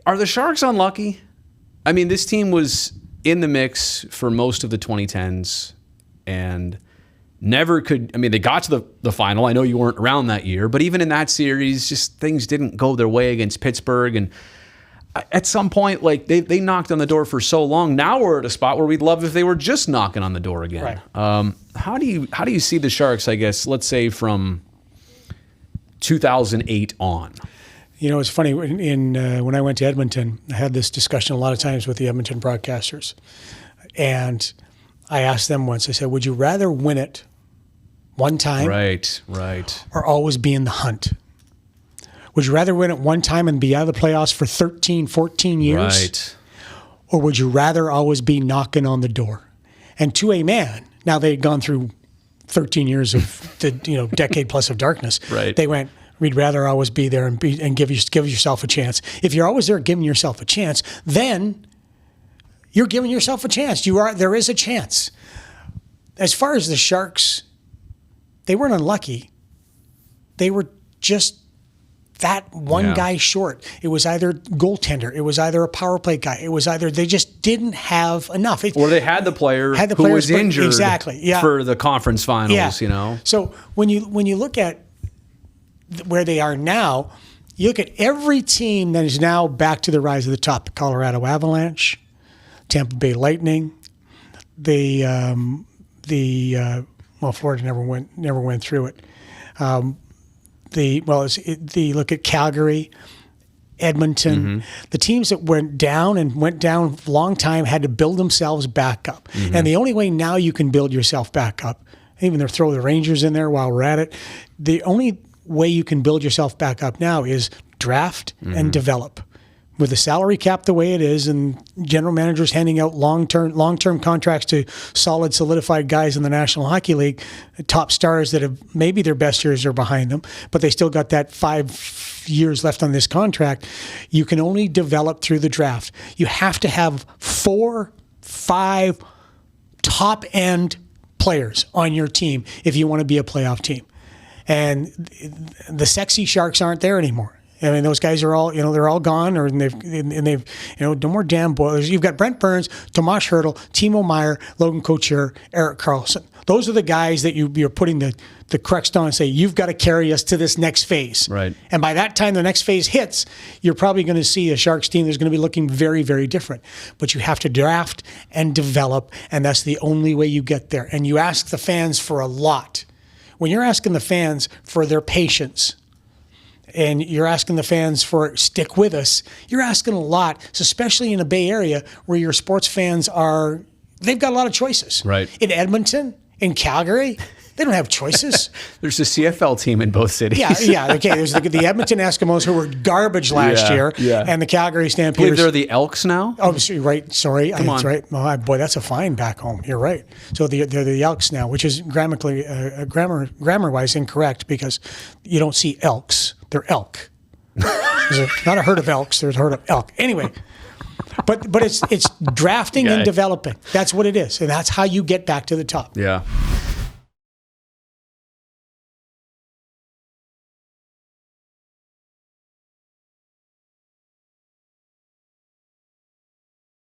Are the Sharks unlucky? I mean, this team was in the mix for most of the 2010s and never could. I mean, they got to the final. I know you weren't around that year, but even in that series, just things didn't go their way against Pittsburgh. And at some point, like they knocked on the door for so long. Now we're at a spot where we'd love if they were just knocking on the door again. Right. How do you see the Sharks, I guess, let's say from 2008 on? You know, it's funny, when I went to Edmonton, I had this discussion a lot of times with the Edmonton broadcasters. And I asked them once, I said, would you rather win it one time? Right. Or always be in the hunt? Would you rather win it one time and be out of the playoffs for 13, 14 years? Right. Or would you rather always be knocking on the door? And to a man, now they'd gone through 13 years of the decade plus of darkness. Right. They went, we'd rather always be there and give yourself a chance. If you're always there giving yourself a chance, then you're giving yourself a chance. There is a chance. As far as the Sharks, they weren't unlucky. They were just that one guy short. It was either goaltender. It was either a power play guy. It was either they just didn't have enough. Or they had the player who was injured for the conference finals. So when you look at where they are now, you look at every team that is now back to the rise of the top: the Colorado Avalanche, Tampa Bay Lightning, Florida never went through it. Look at Calgary, Edmonton. Mm-hmm. The teams that went down a long time had to build themselves back up. Mm-hmm. And the only way now you can build yourself back up, even though throw the Rangers in there while we're at it, the only way you can build yourself back up now is draft and develop. With the salary cap the way it is, and general managers handing out long-term contracts to solid, solidified guys in the National Hockey League, top stars that have maybe their best years are behind them, but they still got that 5 years left on this contract. You can only develop through the draft. You have to have 4, 5 top-end players on your team if you want to be a playoff team. And the sexy Sharks aren't there anymore. I mean, those guys are all, they're all gone, or they've no more damn boilers. You've got Brent Burns, Tomas Hertl, Timo Meier, Logan Couture, Erik Karlsson. Those are the guys that you're putting the crux on and say, you've got to carry us to this next phase. Right. And by that time the next phase hits, you're probably going to see a Sharks team that's going to be looking very, very different. But you have to draft and develop, and that's the only way you get there. And you ask the fans for a lot. When you're asking the fans for their patience, and you're asking the fans for stick with us, you're asking a lot, especially in a Bay Area where your sports fans they've got a lot of choices. Right. In Edmonton, in Calgary, they don't have choices. There's a CFL team in both cities. Yeah. Okay, there's the Edmonton Eskimos, who were garbage last year, and the Calgary Stampeders. I believe they're the Elks now? Oh, right. Sorry. Come on. That's right. Oh, boy, that's a fine back home. You're right. So they're the Elks now, which is grammar-wise incorrect, because you don't see elks. They're elk. There's not a herd of elks. There's a herd of elk. Anyway, but it's drafting and developing. That's what it is, and that's how you get back to the top. Yeah.